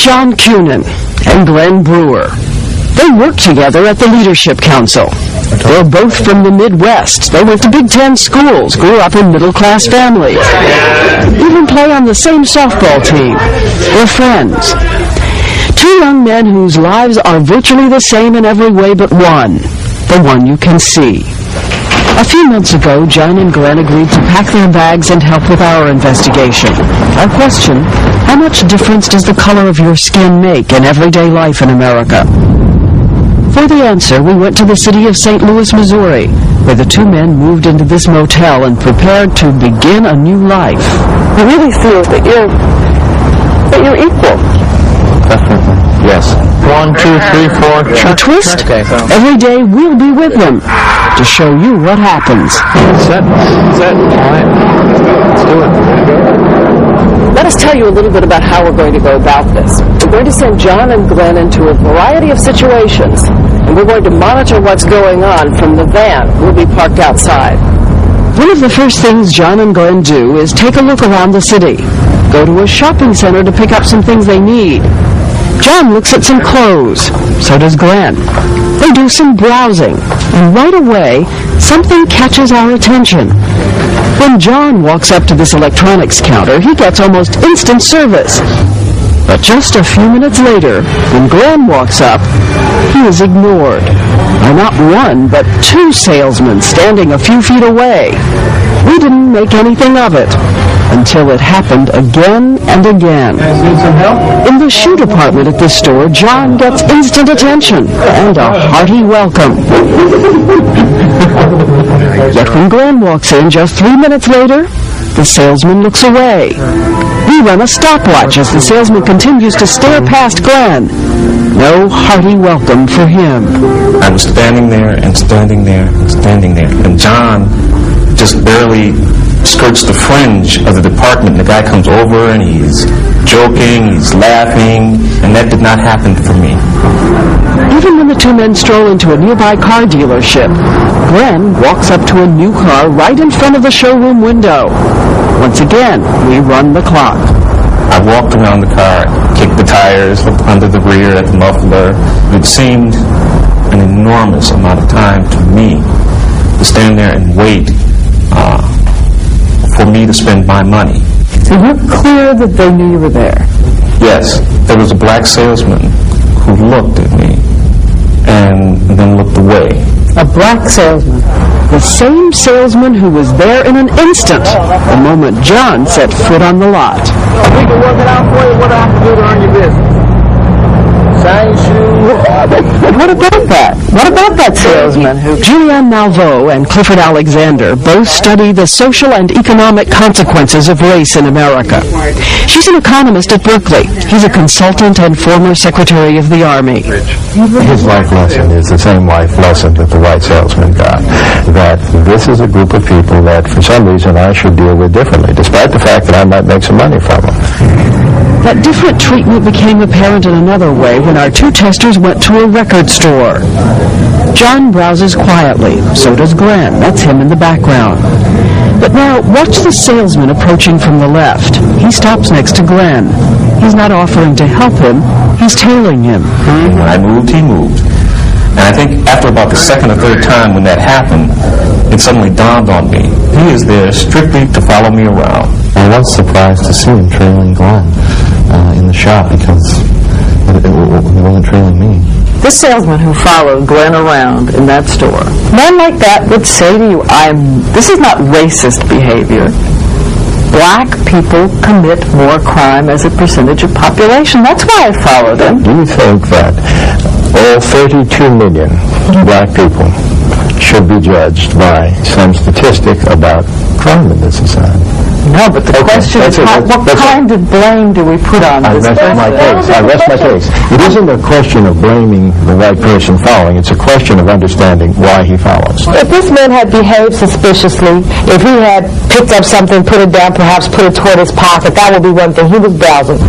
John Cunin and Glen Brewer. They worked together at the Leadership Council. They're both from the Midwest. They went to Big Ten schools, grew up in middle-class families, even play on the same softball team. They're friends. Two young men whose lives are virtually the same in every way but one, the one you can see. A few months ago, John and Glen agreed to pack their bags and help with our investigation. Our question, how much difference does the color of your skin make in everyday life in America? For the answer, we went to the city of St. Louis, Missouri, where the two men moved into this motel and prepared to begin a new life. You really feel that you're equal. Definitely. Yes. 1, 2, 3, 4. A twist? Okay. Every day we'll be with them to show you what happens. Set. All right. Let's do it. Let us tell you a little bit about how we're going to go about this. We're going to send John and Glen into a variety of situations, and we're going to monitor what's going on from the van. We'll be parked outside. One of the first things John and Glen do is take a look around the city. Go to a shopping center to pick up some things they need. John looks at some clothes. So does Glen. They do some browsing, and right away, something catches our attention. When John walks up to this electronics counter, he gets almost instant service. But just a few minutes later, when Glen walks up, he is ignored by not one, but two salesmen standing a few feet away. We didn't make anything of it until it happened again and again. Need some help? In the shoe department at this store, John gets instant attention and a hearty welcome. Yet when Glen walks in just 3 minutes later, the salesman looks away. We run a stopwatch as the salesman continues to stare past Glen. No hearty welcome for him. I'm standing there and standing there and standing there, and John just barely skirts the fringe of the department. The guy comes over and he's joking, he's laughing, and that did not happen for me. Even when the two men stroll into a nearby car dealership, Glen walks up to a new car right in front of the showroom window. Once again, we run the clock. I walked around the car, kicked the tires, looked under the rear at the muffler. It seemed an enormous amount of time to me to stand there and wait for me to spend my money. So you're clear that they knew you were there? Yes, there was a black salesman who looked at me and then looked away. A black salesman? The same salesman who was there in an instant, the moment John set foot on the lot. We can work it out for you. What do I have to do to earn your business? Sign shoes. What about that? What about that salesman who... Julianne Malveaux and Clifford Alexander both study the social and economic consequences of race in America. She's an economist at Berkeley. He's a consultant and former Secretary of the Army. His life lesson is the same life lesson that the white salesman got, that this is a group of people that for some reason I should deal with differently, despite the fact that I might make some money from them. That different treatment became apparent in another way when our two testers went to a record store. John browses quietly, so does Glen. That's him in the background. But now, watch the salesman approaching from the left. He stops next to Glen. He's not offering to help him, he's tailing him. When I moved, he moved. And I think after about the second or third time when that happened, it suddenly dawned on me. He is there strictly to follow me around. I was surprised to see him trailing Glen in the shop because he wasn't trailing me. This salesman who followed Glen around in that store, a man like that would say to you, this is not racist behavior. Black people commit more crime as a percentage of population. That's why I followed him. Do you think that all 32 million black people should be judged by some statistic about crime in this society? No, but the question is, what kind of blame do we put on this person? I rest my case. It isn't a question of blaming the white person following. It's a question of understanding why he follows. If this man had behaved suspiciously, if he had picked up something, put it down, perhaps put it toward his pocket, that would be one thing. He was browsing.